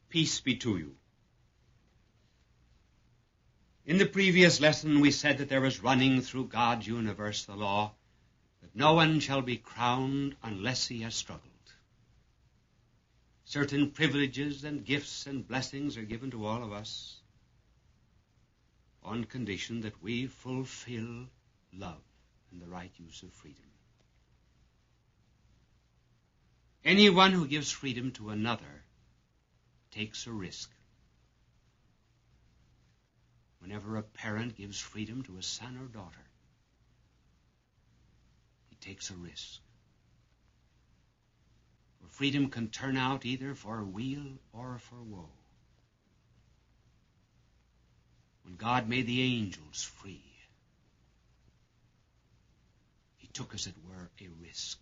Peace be to you. In the previous lesson we said that there is running through God's universe the law that no one shall be crowned unless he has struggled. Certain privileges and gifts and blessings are given to all of us on condition that we fulfill love and the right use of freedom. Anyone who gives freedom to another takes a risk. Whenever a parent gives freedom to a son or daughter, he takes a risk. For freedom can turn out either for weal or for woe. When God made the angels free, he took, as it were, a risk.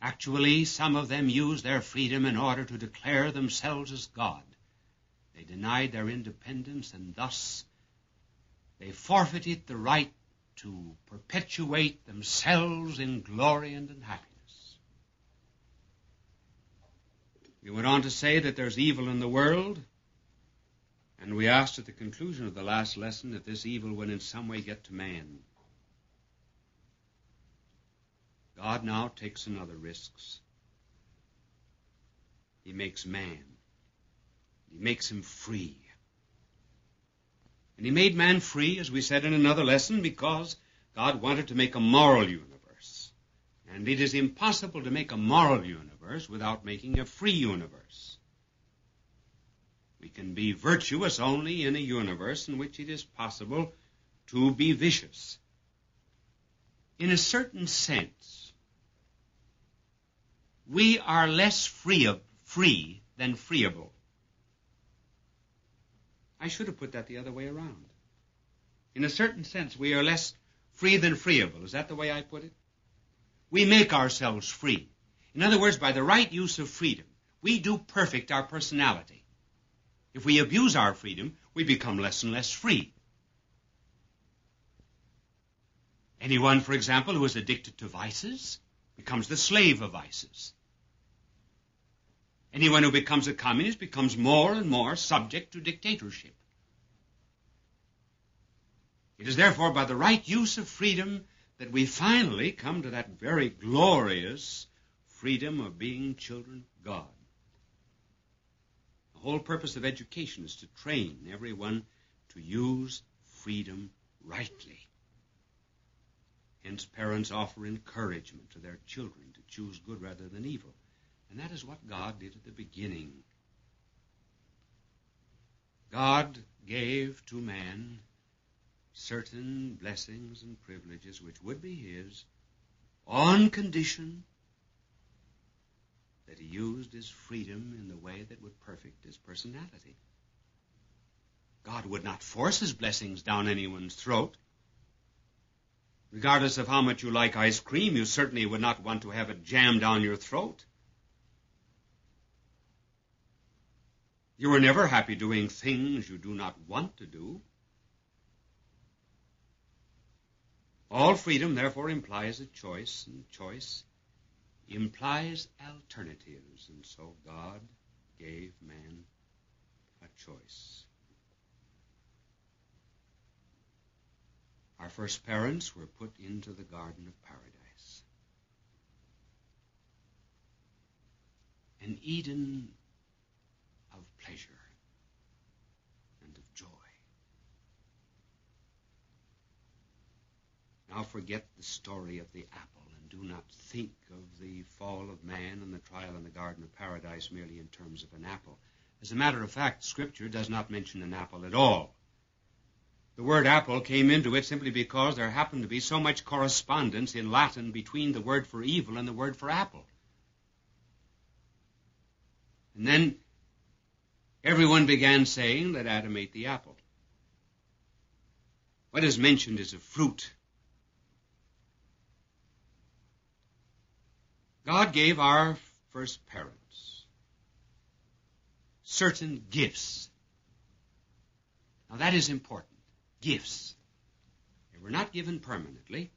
Actually, some of them used their freedom in order to declare themselves as God. They denied their independence, and thus they forfeited the right to perpetuate themselves in glory and in happiness. We went on to say that there's evil in the world, and we asked at the conclusion of the last lesson if this evil would in some way get to man. God now takes another risk. He makes man. He makes him free. And he made man free, as we said in another lesson, because God wanted to make a moral universe. And it is impossible to make a moral universe without making a free universe. We can be virtuous only in a universe in which it is possible to be vicious. In a certain sense, we are less free than freeable. I should have put that the other way around. In a certain sense, we are less free than freeable. Is that the way I put it? We make ourselves free. In other words, by the right use of freedom, we do perfect our personality. If we abuse our freedom, we become less and less free. Anyone, for example, who is addicted to vices becomes the slave of vices. Anyone who becomes a communist becomes more and more subject to dictatorship. It is therefore by the right use of freedom that we finally come to that very glorious freedom of being children of God. The whole purpose of education is to train everyone to use freedom rightly. Hence, parents offer encouragement to their children to choose good rather than evil. And that is what God did at the beginning. God gave to man certain blessings and privileges which would be his on condition that he used his freedom in the way that would perfect his personality. God would not force his blessings down anyone's throat. Regardless of how much you like ice cream, you certainly would not want to have it jammed down your throat. You are never happy doing things you do not want to do. All freedom, therefore, implies a choice, and choice implies alternatives. And so God gave man a choice. Our first parents were put into the Garden of Paradise. An Eden of pleasure and of joy. Now forget the story of the apple and do not think of the fall of man and the trial in the Garden of Paradise merely in terms of an apple. As a matter of fact, Scripture does not mention an apple at all. The word apple came into it simply because there happened to be so much correspondence in Latin between the word for evil and the word for apple. And then everyone began saying that Adam ate the apple. What is mentioned is a fruit. God gave our first parents certain gifts. Now that is important. Gifts. They were not given permanently.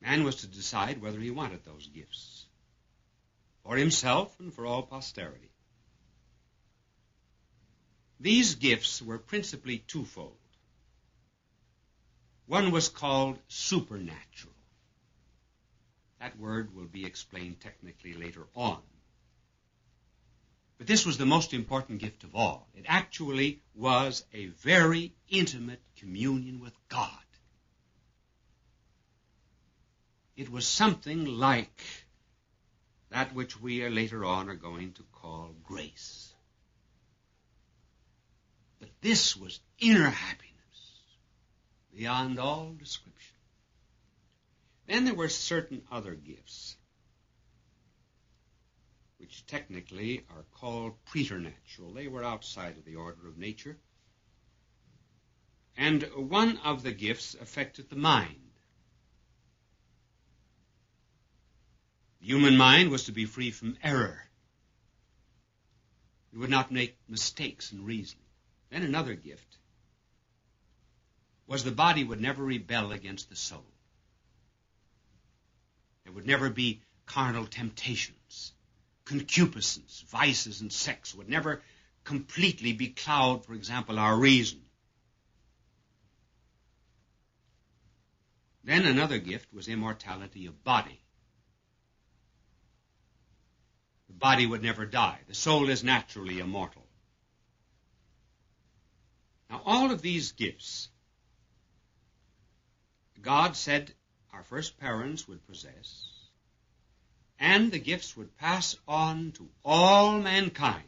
Man was to decide whether he wanted those gifts. for himself and for all posterity. These gifts were principally twofold. One was called supernatural. That word will be explained technically later on. But this was the most important gift of all. It actually was a very intimate communion with God. It was something like that which we later on are going to call grace. But this was inner happiness beyond all description. Then there were certain other gifts, which technically are called preternatural. They were outside of the order of nature. And one of the gifts affected the mind. The human mind was to be free from error. It would not make mistakes in reasoning. Then another gift was the body would never rebel against the soul. There would never be carnal temptations. Concupiscence, vices, and sex would never completely becloud, for example, our reason. Then another gift was immortality of body. The body would never die. The soul is naturally immortal. Now, all of these gifts, God said our first parents would possess, and the gifts would pass on to all mankind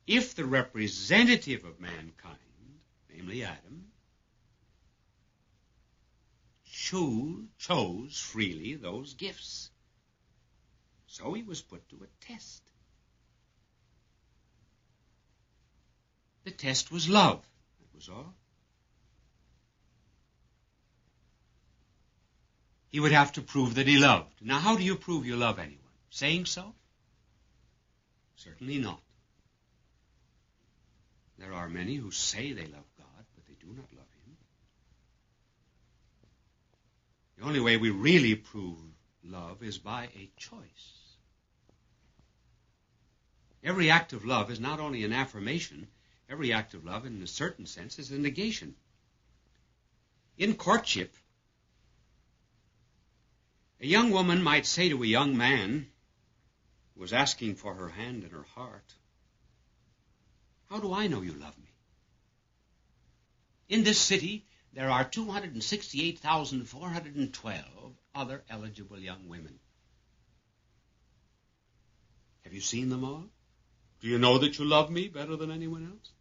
if the representative of mankind, namely Adam, chose freely those gifts. So he was put to a test. The test was love. That was all. He would have to prove that he loved. Now, how do you prove you love anyone? Saying so? Certainly not. There are many who say they love God, but they do not love him. The only way we really prove love is by a choice. Every act of love is not only an affirmation, every act of love, in a certain sense, is a negation. In courtship, a young woman might say to a young man who was asking for her hand and her heart, "How do I know you love me? In this city, there are 268,412 other eligible young women. Have you seen them all? Do you know that you love me better than anyone else?"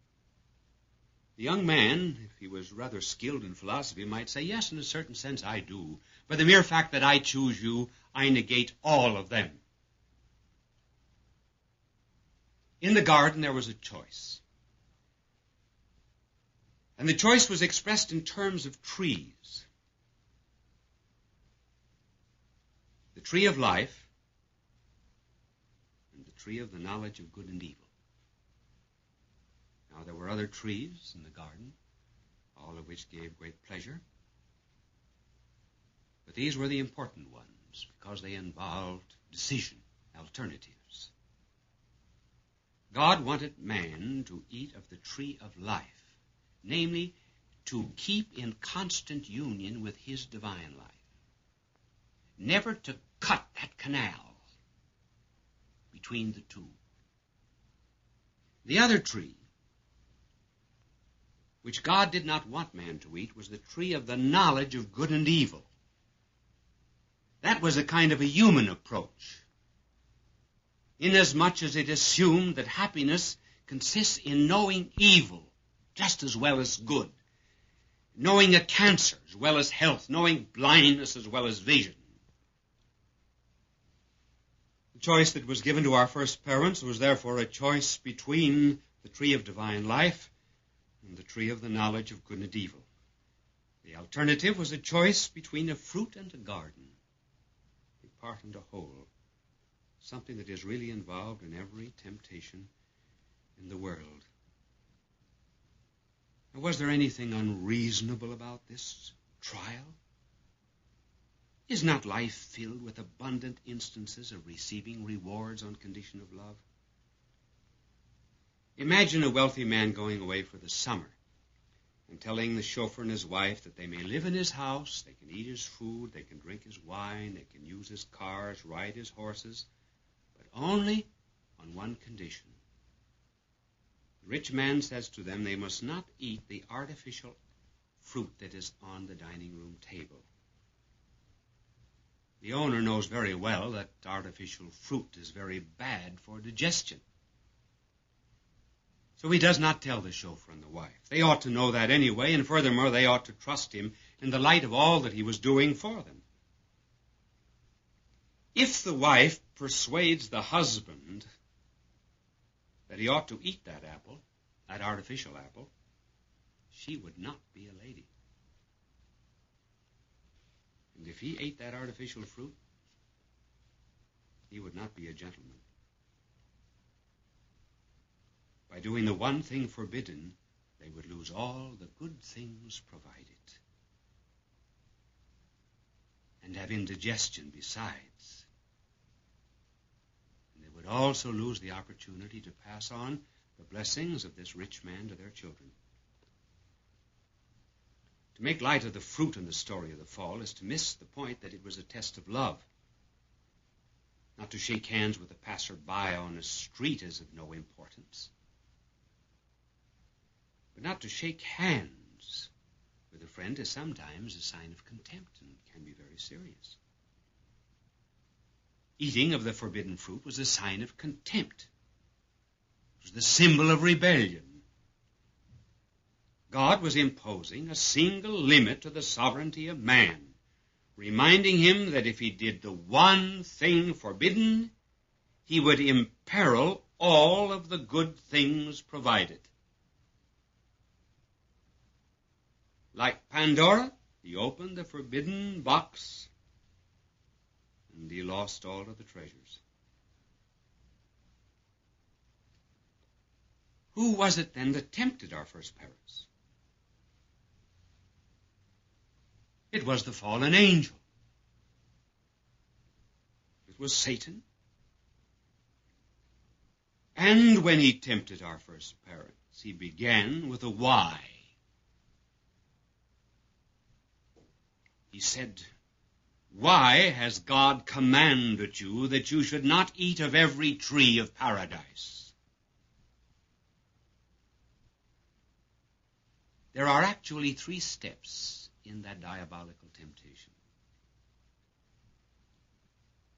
The young man, if he was rather skilled in philosophy, might say, "Yes, in a certain sense I do. But the mere fact that I choose you, I negate all of them." In the garden there was a choice. And the choice was expressed in terms of trees. The tree of life and the tree of the knowledge of good and evil. Now there were other trees in the garden, all of which gave great pleasure. But these were the important ones because they involved decision, alternatives. God wanted man to eat of the tree of life, namely, to keep in constant union with his divine life. Never to cut that canal between the two. The other tree, which God did not want man to eat, was the tree of the knowledge of good and evil. That was a kind of a human approach, inasmuch as it assumed that happiness consists in knowing evil just as well as good, knowing a cancer as well as health, knowing blindness as well as vision. The choice that was given to our first parents was therefore a choice between the tree of divine life and the tree of the knowledge of good and evil. The alternative was a choice between a fruit and a garden, a part and a whole, something that is really involved in every temptation in the world. Now, was there anything unreasonable about this trial? Is not life filled with abundant instances of receiving rewards on condition of love? Imagine a wealthy man going away for the summer and telling the chauffeur and his wife that they may live in his house, they can eat his food, they can drink his wine, they can use his cars, ride his horses, but only on one condition. The rich man says to them they must not eat the artificial fruit that is on the dining room table. The owner knows very well that artificial fruit is very bad for digestion. So he does not tell the chauffeur and the wife. They ought to know that anyway, and furthermore, they ought to trust him in the light of all that he was doing for them. If the wife persuades the husband that he ought to eat that apple, that artificial apple, she would not be a lady. And if he ate that artificial fruit, he would not be a gentleman. By doing the one thing forbidden, they would lose all the good things provided, and have indigestion besides. And they would also lose the opportunity to pass on the blessings of this rich man to their children. To make light of the fruit in the story of the fall is to miss the point that it was a test of love. Not to shake hands with a passer-by on a street is of no importance. But not to shake hands with a friend is sometimes a sign of contempt and can be very serious. Eating of the forbidden fruit was a sign of contempt. It was the symbol of rebellion. God was imposing a single limit to the sovereignty of man, reminding him that if he did the one thing forbidden, he would imperil all of the good things provided. Like Pandora, he opened the forbidden box, and he lost all of the treasures. Who was it then that tempted our first parents? It was the fallen angel. It was Satan. And when he tempted our first parents, he began with a why. He said, "Why has God commanded you that you should not eat of every tree of paradise?" There are actually 3 steps in that diabolical temptation.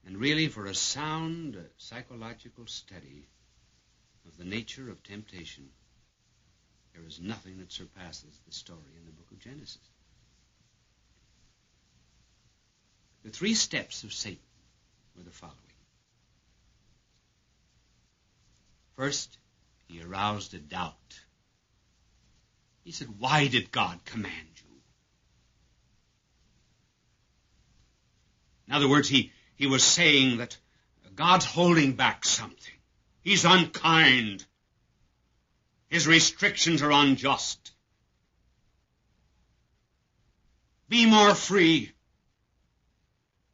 And really, for a sound psychological study of the nature of temptation, there is nothing that surpasses the story in the book of Genesis. The 3 steps of Satan were the following. First, he aroused a doubt. He said, "Why did God command you?" In other words, he was saying that God's holding back something. He's unkind. His restrictions are unjust. Be more free.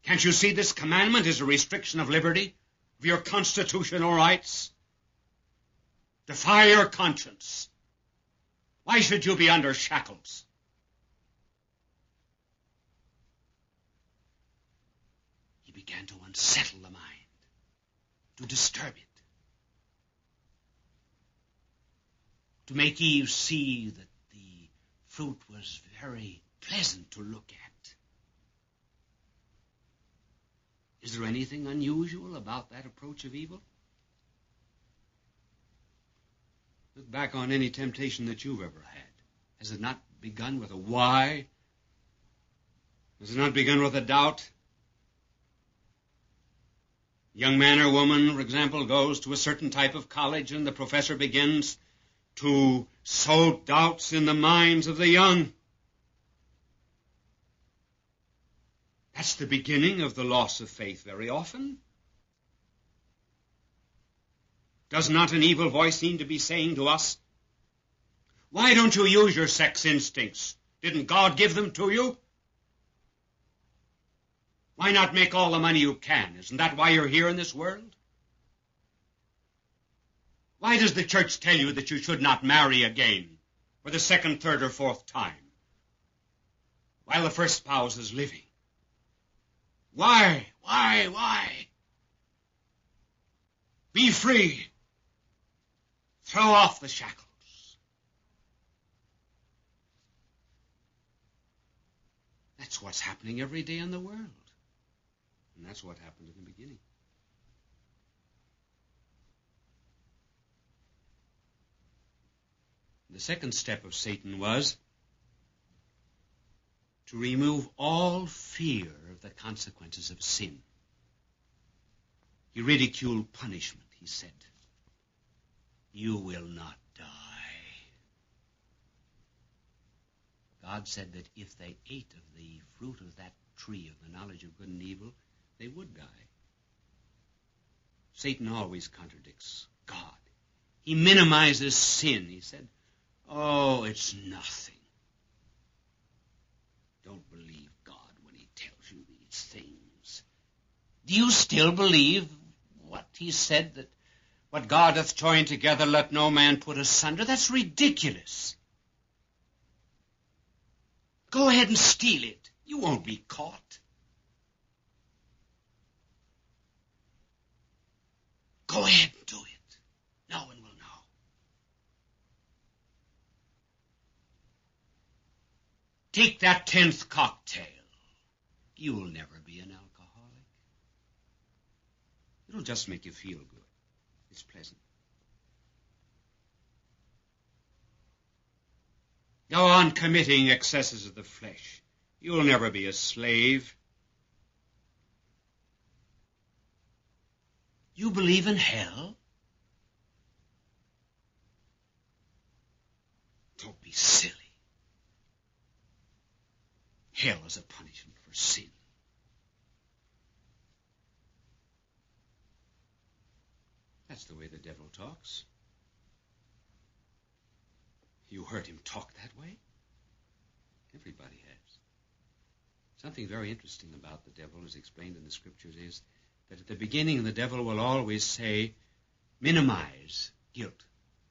Can't you see this commandment is a restriction of liberty, of your constitutional rights? Defy your conscience. Why should you be under shackles? He began to unsettle the mind, to disturb it, to make Eve see that the fruit was very pleasant to look at. Is there anything unusual about that approach of evil? Look back on any temptation that you've ever had. Has it not begun with a why? Has it not begun with a doubt? A young man or woman, for example, goes to a certain type of college and the professor begins to sow doubts in the minds of the young. That's the beginning of the loss of faith very often. Does not an evil voice seem to be saying to us, "Why don't you use your sex instincts? Didn't God give them to you? Why not make all the money you can? Isn't that why you're here in this world? Why does the church tell you that you should not marry again for the second, third, or fourth time while the first spouse is living? Why? Be free. Throw off the shackles. That's what's happening every day in the world. And that's what happened in the beginning. The second step of Satan was to remove all fear of the consequences of sin. He ridiculed punishment. He said, "You will not die." God said that if they ate of the fruit of that tree of the knowledge of good and evil, they would die. Satan always contradicts God. He minimizes sin. He said, "Oh, it's nothing." Don't believe God when he tells you these things. Do you still believe what he said, that what God hath joined together, let no man put asunder? That's ridiculous. Go ahead and steal it. You won't be caught. Go ahead and do it. No one will know. Take that 10th cocktail. You will never be an alcoholic. It'll just make you feel good. It's pleasant. Go on committing excesses of the flesh. You will never be a slave. You believe in hell? Don't be silly. Hell is a punishment for sin. That's the way the devil talks. You heard him talk that way? Everybody has. Something very interesting about the devil, as explained in the Scriptures, is that at the beginning the devil will always say, minimize guilt.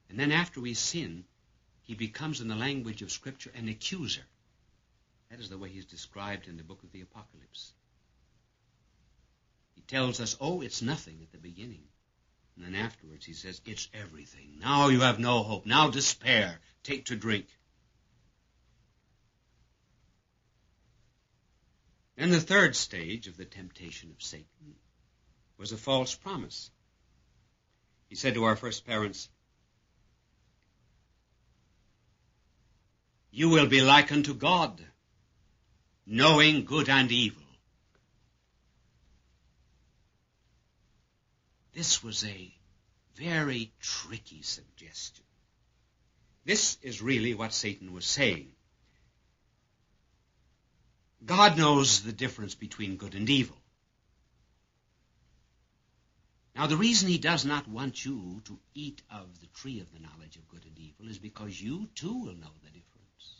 And then after we sin, he becomes, in the language of Scripture, an accuser. That is the way he's described in the book of the Apocalypse. He tells us, oh, it's nothing at the beginning. And then afterwards he says, it's everything. Now you have no hope. Now despair. Take to drink. And the third stage of the temptation of Satan was a false promise. He said to our first parents, you will be like unto God, knowing good and evil. This was a very tricky suggestion. This is really what Satan was saying. God knows the difference between good and evil. Now, the reason he does not want you to eat of the tree of the knowledge of good and evil is because you too will know the difference.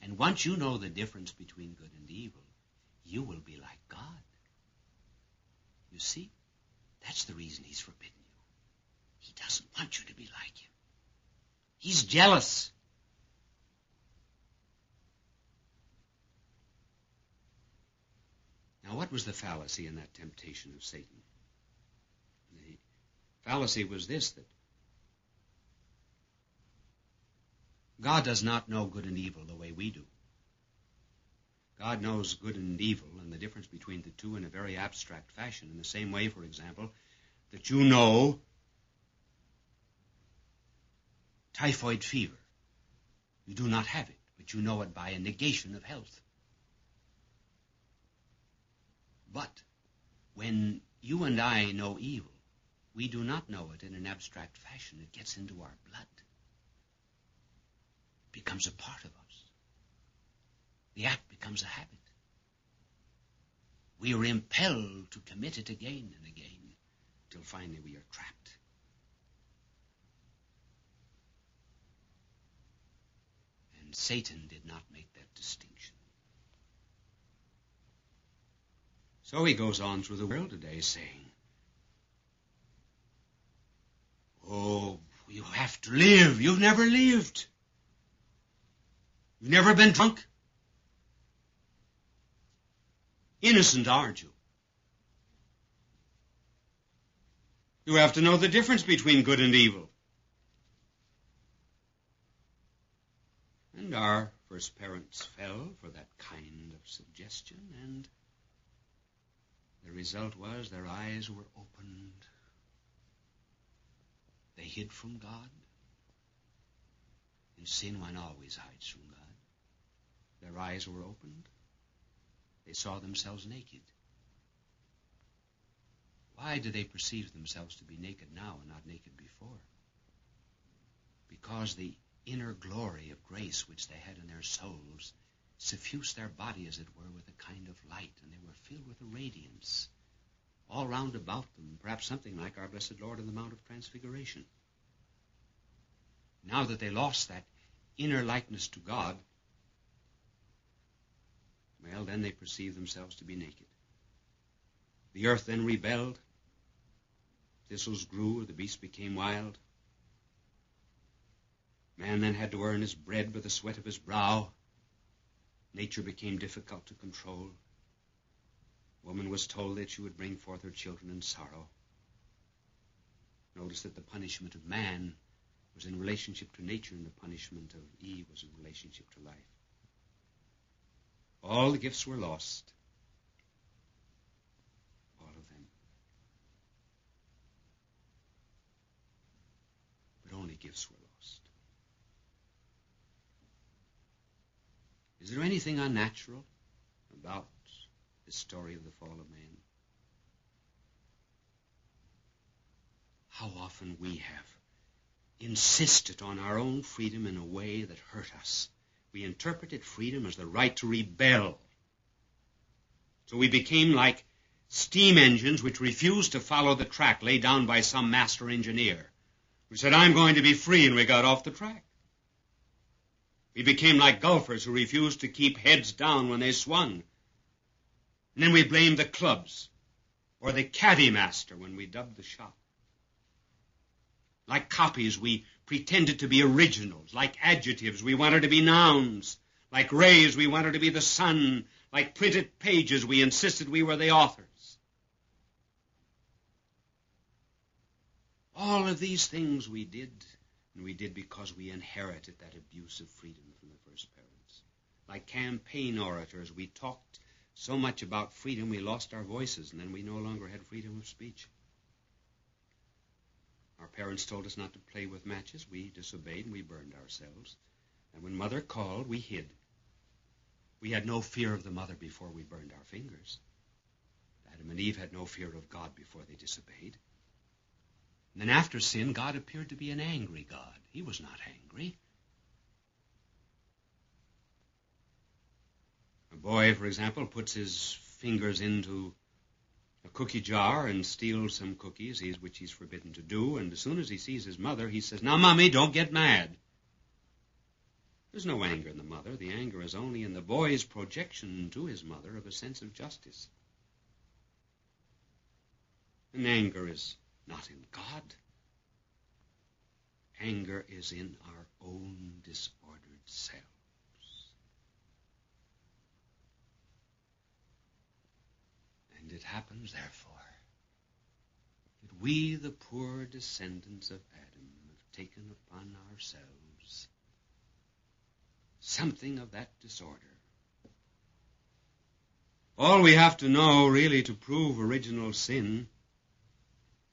And once you know the difference between good and evil, you will be like God. You see? That's the reason he's forbidden you. He doesn't want you to be like him. He's jealous. Now, what was the fallacy in that temptation of Satan? The fallacy was this, that God does not know good and evil the way we do. God knows good and evil and the difference between the two in a very abstract fashion. In the same way, for example, that you know typhoid fever. You do not have it, but you know it by a negation of health. But when you and I know evil, we do not know it in an abstract fashion. It gets into our blood. It becomes a part of us. The act becomes a habit. We are impelled to commit it again and again till finally we are trapped. And Satan did not make that distinction. So he goes on through the world today saying, oh, you have to live. You've never lived. You've never been drunk. Innocent, aren't you? You have to know the difference between good and evil. And our first parents fell for that kind of suggestion, and the result was their eyes were opened. They hid from God. And sin, one always hides from God. Their eyes were opened. They saw themselves naked. Why do they perceive themselves to be naked now and not naked before? Because the inner glory of grace which they had in their souls suffused their body, as it were, with a kind of light, and they were filled with a radiance all round about them, perhaps something like our blessed Lord in the Mount of Transfiguration. Now that they lost that inner likeness to God, well, then they perceived themselves to be naked. The earth then rebelled. Thistles grew, the beast became wild. Man then had to earn his bread with the sweat of his brow. Nature became difficult to control. Woman was told that she would bring forth her children in sorrow. Notice that the punishment of man was in relationship to nature, and the punishment of Eve was in relationship to life. All the gifts were lost. All of them. But only gifts were lost. Is there anything unnatural about the story of the fall of man? How often we have insisted on our own freedom in a way that hurt us. We interpreted freedom as the right to rebel. So we became like steam engines which refused to follow the track laid down by some master engineer. We said, I'm going to be free, and we got off the track. We became like golfers who refused to keep heads down when they swung. And then we blamed the clubs or the caddy master when we dubbed the shot. Like copies, we pretended to be originals. Like adjectives, we wanted to be nouns. Like rays, we wanted to be the sun. Like printed pages, we insisted we were the authors. All of these things we did, and we did because we inherited that abuse of freedom from the first parents. Like campaign orators, we talked so much about freedom we lost our voices, and then we no longer had freedom of speech. Our parents told us not to play with matches. We disobeyed and we burned ourselves. And when Mother called, we hid. We had no fear of the mother before we burned our fingers. Adam and Eve had no fear of God before they disobeyed. And then after sin, God appeared to be an angry God. He was not angry. A boy, for example, puts his fingers into a cookie jar and steals some cookies, which he's forbidden to do, and as soon as he sees his mother, he says, now, Mommy, don't get mad. There's no anger in the mother. The anger is only in the boy's projection to his mother of a sense of justice. And anger is not in God. Anger is in our own disordered selves. And it happens, therefore, that we, the poor descendants of Adam, have taken upon ourselves something of that disorder. All we have to know, really, to prove original sin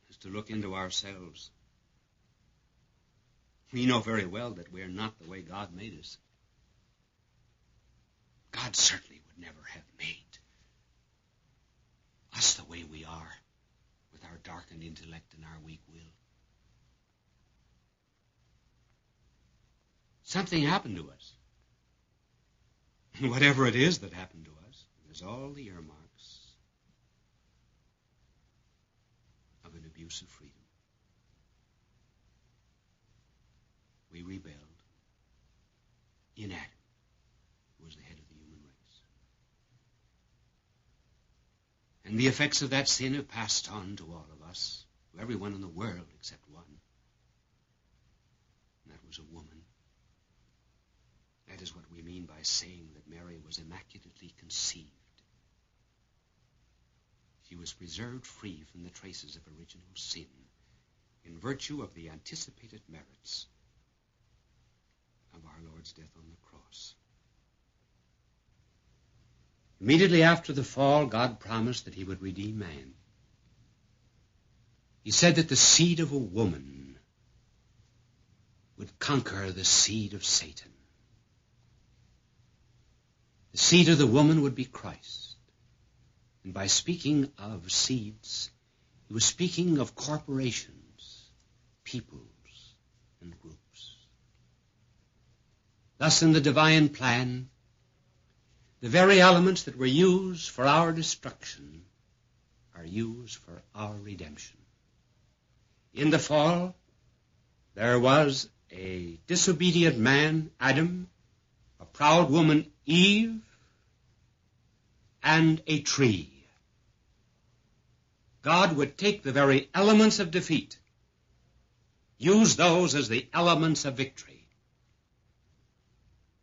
is to look into ourselves. We know very well that we're not the way God made us. God certainly would never have made us the way we are, with our darkened intellect and our weak will. Something happened to us. And whatever it is that happened to us, there's all the earmarks of an abuse of freedom. We rebelled in Adam, who was the head of the human race. And the effects of that sin have passed on to all of us, to everyone in the world except one. And that was a woman. That is what we mean by saying that Mary was immaculately conceived. She was preserved free from the traces of original sin in virtue of the anticipated merits of our Lord's death on the cross. Immediately after the fall, God promised that he would redeem man. He said that the seed of a woman would conquer the seed of Satan. The seed of the woman would be Christ. And by speaking of seeds, he was speaking of corporations, peoples, and groups. Thus, in the divine plan, the very elements that were used for our destruction are used for our redemption. In the fall, there was a disobedient man, Adam, a proud woman, Eve, and a tree. God would take the very elements of defeat, use those as the elements of victory.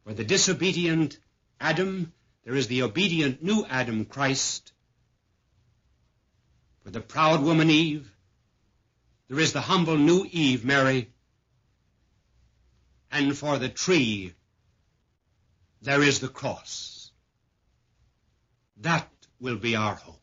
For the disobedient Adam, there is the obedient new Adam, Christ. For the proud woman, Eve, there is the humble new Eve, Mary. And for the tree, there is the cross. That will be our hope.